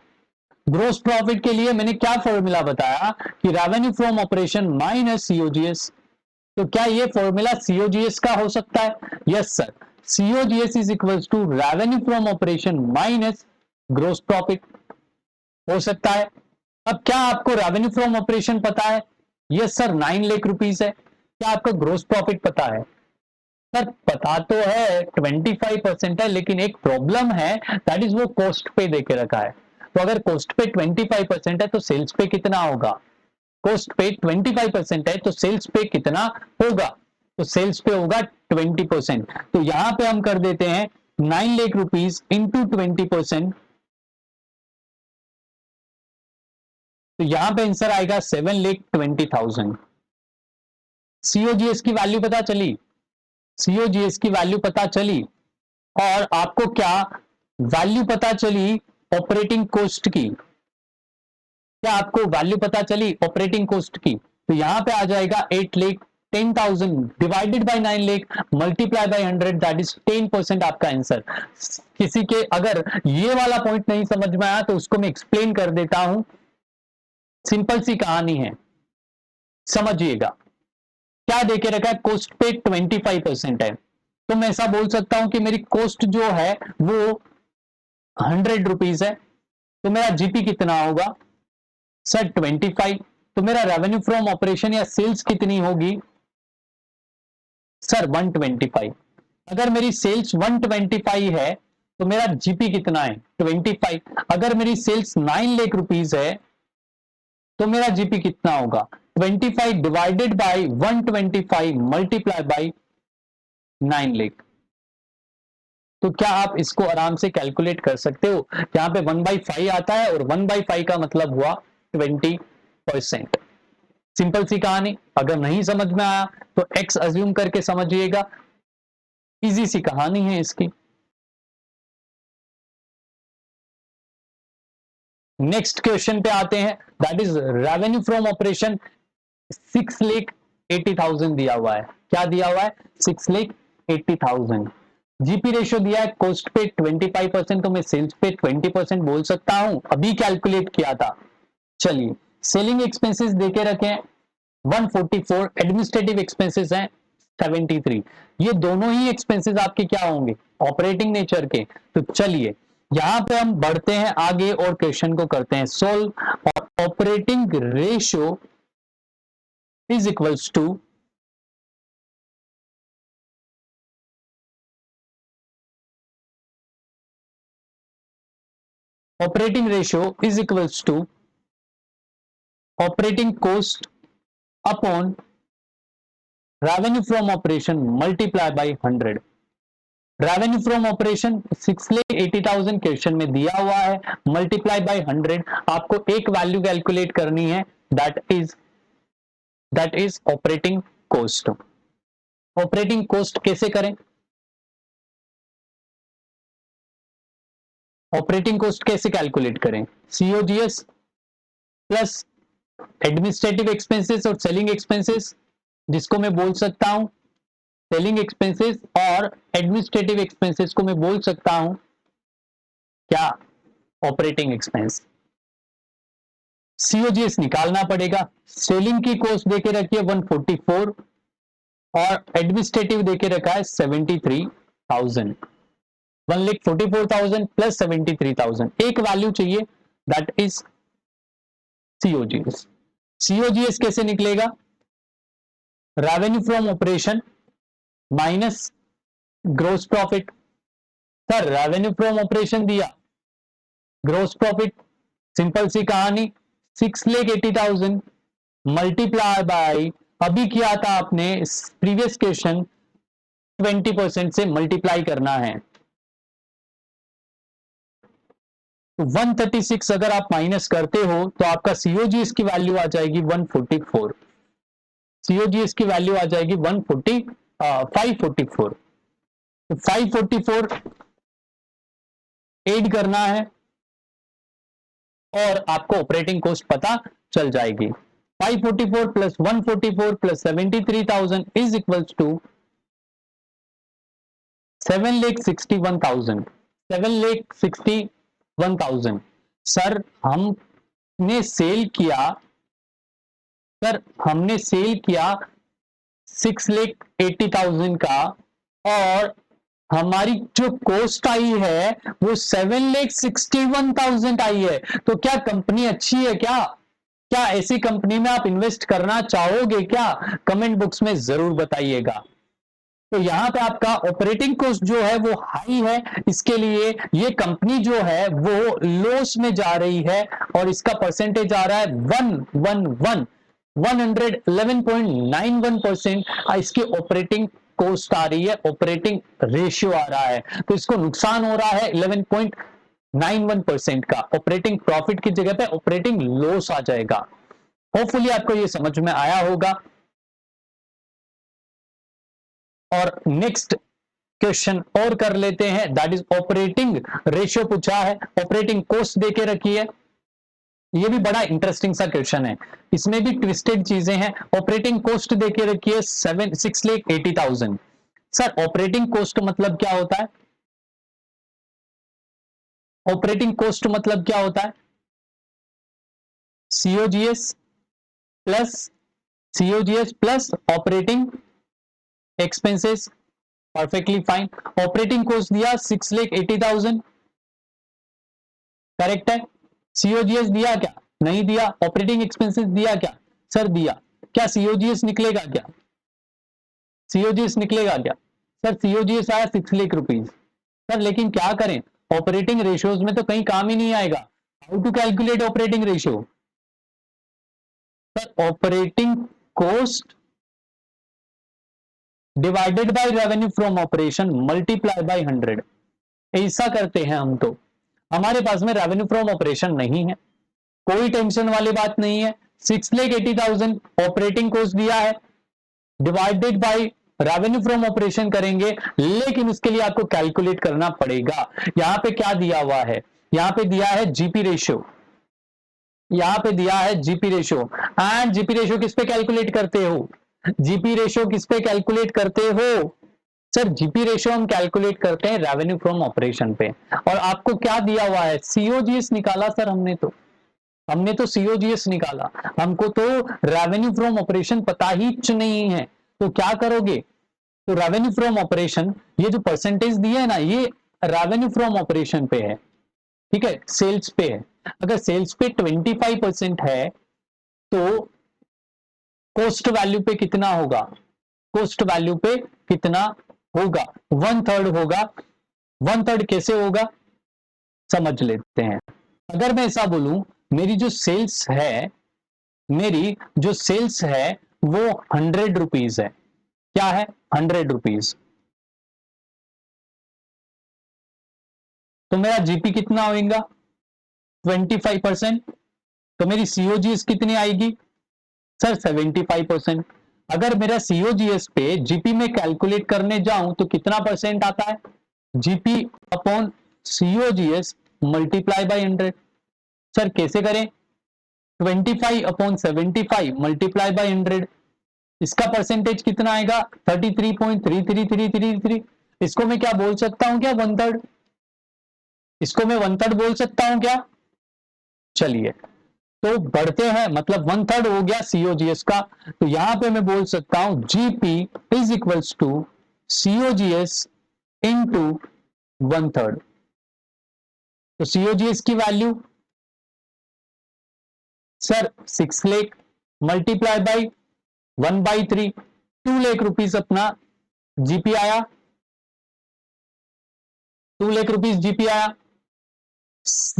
ग्रोस प्रॉफिट के लिए मैंने क्या फॉर्मूला बताया कि revenue from operation minus COGS। तो क्या ये फॉर्मूला COGS का हो सकता है? Yes sir, COGS is equal to revenue from operation minus gross profit हो सकता है। अब क्या आपको रेवेन्यू फ्रॉम ऑपरेशन पता है? यस सर 9 लाख रुपीस है। क्या आपको ग्रोस प्रॉफिट पता है? सर पता तो है 25% है, लेकिन एक प्रॉब्लम है दैट इज वो कॉस्ट पे देके रखा है। तो अगर कॉस्ट पे 25% है तो सेल्स पे कितना होगा? कॉस्ट पे 25% है तो सेल्स पे कितना होगा? तो सेल्स पे होगा 20%। तो यहां पे हम कर देते हैं 9 लाख रुपीस इंटू 20%, तो यहां पे आंसर आएगा 7,20,000। COGS की वैल्यू पता चली, COGS की वैल्यू पता चली, और आपको क्या वैल्यू पता चली ऑपरेटिंग कॉस्ट की? क्या आपको वैल्यू पता चली ऑपरेटिंग कॉस्ट की? तो यहां पे आ जाएगा 8,10,000 divided by 9 lakh multiply by 100 that is 10% आपका आंसर। किसी के अगर ये वाला पॉइंट नहीं समझ में आया तो उसको मैं एक्सप्लेन कर देता हूं, सिंपल सी कहानी है, समझिएगा। क्या देके रखा है? कॉस्ट पे 25% है, तो मैं ऐसा बोल सकता हूं कि मेरी कॉस्ट जो है वो 100 रुपीज है, तो मेरा जीपी कितना होगा? सर 25। तो मेरा रेवेन्यू फ्रॉम ऑपरेशन या सेल्स कितनी होगी? सर 125। अगर मेरी सेल्स 125 है तो मेरा जीपी कितना है? 25। अगर मेरी सेल्स 9 लाख रुपीज है तो मेरा जीपी कितना होगा? 25 divided by 125 multiply by 9 lakh. तो क्या आप इसको आराम से कैलकुलेट कर सकते हो? यहां पे 1/5 आता है और 1/5 का मतलब हुआ 20%। सिंपल सी कहानी। अगर नहीं समझ में आया तो एक्स अज्यूम करके समझिएगा, इजी सी कहानी है इसकी। नेक्स्ट क्वेश्चन पे आते हैं, that is revenue from operation 6,80,000 दिया हुआ है। क्या दिया हुआ है? 6,80,000। जीपी रेशियो दिया है कॉस्ट पे 25%, तो मैं सेल्स पे 20% बोल सकता हूं, अभी कैलकुलेट किया था। चलिए सेलिंग एक्सपेंसेस देके रखे 144, एडमिनिस्ट्रेटिव एक्सपेंसेस हैं 73। ये दोनों ही एक्सपेंसेस आपके क्या होंगे? ऑपरेटिंग नेचर के। तो चलिए यहां पे हम बढ़ते हैं आगे और क्वेश्चन को करते हैं सोल्व, और operating ratio is equals to operating ratio is equals to operating cost upon revenue from operation multiply by 100। Revenue from operation 6,80,000 question में दिया हुआ है, मल्टीप्लाई बाय 100। आपको एक वैल्यू कैलकुलेट करनी है, that is operating cost. Operating cost कैसे करें? ऑपरेटिंग कॉस्ट कैसे कैलकुलेट करें? सीओजीएस प्लस एडमिनिस्ट्रेटिव एक्सपेंसेस और सेलिंग एक्सपेंसेस, जिसको मैं बोल सकता हूं सेलिंग एक्सपेंसेस, और एडमिनिस्ट्रेटिव एक्सपेंसेस को मैं बोल सकता हूं क्या? Operating expense. सीओजीएस निकालना पड़ेगा। सेलिंग की कॉस्ट देके रखी है 144 और एडमिनिस्ट्रेटिव देके रखा है 73,000। 1,44,000 प्लस 73,000, एक वैल्यू चाहिए, दैट इज सीओजीएस। सीओजीएस कैसे निकलेगा? Revenue from operation minus gross profit. Sir revenue from operation दिया, ग्रोस प्रॉफिट, सिंपल सी कहानी, 6,80,000 मल्टीप्लाई बाय, अभी किया था आपने प्रीवियस क्वेश्चन, 20% से मल्टीप्लाई करना है। 136 अगर आप माइनस करते हो तो आपका सीओजीएस की वैल्यू आ जाएगी 144। सीओजीएस की वैल्यू आ जाएगी 544। तो 544 ऐड करना है और आपको ऑपरेटिंग कॉस्ट पता चल जाएगी। 544 plus 144 plus 73,000 is equals to 7,61,000। 7,61,000। Sir हमने सेल किया 6,80,000 का, और हमारी जो कॉस्ट आई है वो 7,61,000 आई है। तो क्या कंपनी अच्छी है? क्या ऐसी कंपनी में आप इन्वेस्ट करना चाहोगे क्या? कमेंट बॉक्स में जरूर बताइएगा। तो यहां पे आपका ऑपरेटिंग कॉस्ट जो है वो हाई है, इसके लिए ये कंपनी जो है वो लॉस में जा रही है, और इसका परसेंटेज आ रहा है 111.91%। इसकी ऑपरेटिंग कॉस्ट आ रही है, ऑपरेटिंग रेशियो आ रहा है, तो इसको नुकसान हो रहा है 11.91% का। ऑपरेटिंग प्रॉफिट की जगह पे ऑपरेटिंग लॉस आ जाएगा। होपफुली आपको ये समझ में आया होगा। और नेक्स्ट क्वेश्चन और कर लेते हैं, दैट इज ऑपरेटिंग रेशियो पूछा है, ऑपरेटिंग कॉस्ट देके रखी है। ये भी बड़ा इंटरेस्टिंग सा क्वेश्चन है, इसमें भी ट्विस्टेड चीजें हैं। ऑपरेटिंग कॉस्ट देके रखी है 6,80,000। सर ऑपरेटिंग कॉस्ट मतलब क्या होता है? ऑपरेटिंग कॉस्ट मतलब क्या होता है? COGS plus operating expenses. Perfectly fine. Operating cost दिया 6,80,000, करेक्ट है। सीओजीएस दिया क्या? नहीं दिया। ऑपरेटिंग एक्सपेंसेस दिया क्या? सर दिया। क्या सीओजीएस निकलेगा क्या? सीओजीएस निकलेगा क्या? सर सीओजीएस आया 6 लाख रुपीज। सर लेकिन क्या करें, ऑपरेटिंग रेशियोज में तो कहीं काम ही नहीं आएगा। How to calculate operating ratio? Sir operating cost divided by revenue from operation multiply by 100। ऐसा करते हैं हम। तो हमारे पास में रेवेन्यू फ्रॉम ऑपरेशन नहीं है, कोई टेंशन वाली बात नहीं है। 6,80,000 ऑपरेटिंग कॉस्ट दिया है, divided by revenue from operation करेंगे, लेकिन उसके लिए आपको कैलकुलेट करना पड़ेगा। यहां पे क्या दिया हुआ है? यहां पे दिया है जीपी रेशियो। यहां पे दिया है GP ratio. And GP ratio किस पे कैलकुलेट करते हो? जीपी रेशियो किस पे कैलकुलेट करते हो? सर जीपी रेशियो हम कैलकुलेट करते हैं रेवेन्यू फ्रॉम ऑपरेशन पे। और आपको क्या दिया हुआ है? सीओजीएस निकाला सर हमने तो सीओजीएस निकाला। हमको तो रेवेन्यू फ्रॉम ऑपरेशन पता ही नहीं है। तो क्या करोगे? तो रेवेन्यू फ्रॉम ऑपरेशन, ये जो परसेंटेज दिया है ना, ये रेवेन्यू फ्रॉम ऑपरेशन पे है, ठीक है, सेल्स पे है। अगर सेल्स पे 25% है तो कॉस्ट वैल्यू पे कितना होगा, कॉस्ट वैल्यू पे कितना होगा, 1/3 होगा। 1/3 कैसे होगा समझ लेते हैं। अगर मैं ऐसा बोलूं मेरी जो सेल्स है, मेरी जो सेल्स है वो 100 रुपीज है, क्या है 100 रुपीज, तो मेरा जीपी कितना होगा 25%, तो मेरी सीओजीएस कितनी आएगी सर 75%। अगर मेरा सीओजीएस पे जीपी में कैलकुलेट करने जाऊं तो कितना परसेंट आता है, GP upon COGS multiply by 100। Sir कैसे करें, 25/75 मल्टीप्लाई बाय 100, इसका परसेंटेज कितना आएगा 33.3333। इसको मैं क्या बोल सकता हूं, क्या 1/3, इसको मैं 1/3 बोल सकता हूं क्या। चलिए तो बढ़ते हैं, मतलब 1/3 हो गया सीओजीएस का, तो यहां पे मैं बोल सकता हूं GP is equals to COGS into 1/3। तो सीओजीएस की value sir 6 lakh multiply by 1/3, 2 lakh rupees अपना जीपी आया, 2 लाख रुपीज जीपी आया।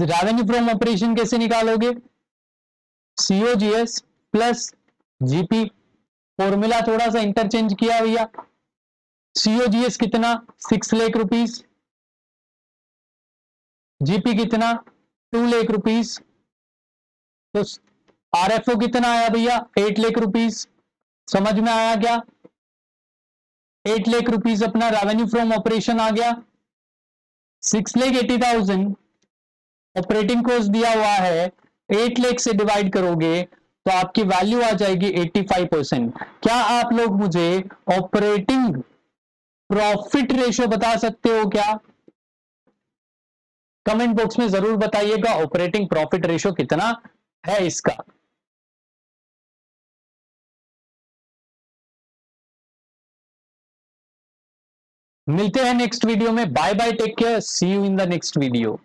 रेवेन्यू फ्रॉम ऑपरेशन कैसे निकालोगे, सीओजीएस प्लस जीपी, फॉर्मूला थोड़ा सा इंटरचेंज किया भैया। सीओजीएस कितना 6 लाख रुपीज, जीपी कितना 2 लाख रुपीज, तो आरएफओ कितना आया भैया 8 लाख रुपीज। समझ में आया क्या, 8 लाख रुपीज अपना रेवेन्यू फ्रॉम ऑपरेशन आ गया। 6,80,000 ऑपरेटिंग कॉस्ट दिया हुआ है, 8 लाख से डिवाइड करोगे तो आपकी वैल्यू आ जाएगी 85%। क्या आप लोग मुझे ऑपरेटिंग प्रॉफिट रेशियो बता सकते हो क्या, कमेंट बॉक्स में जरूर बताइएगा ऑपरेटिंग प्रॉफिट रेशियो कितना है इसका। मिलते हैं नेक्स्ट वीडियो में, bye bye, take care, see you in the next video.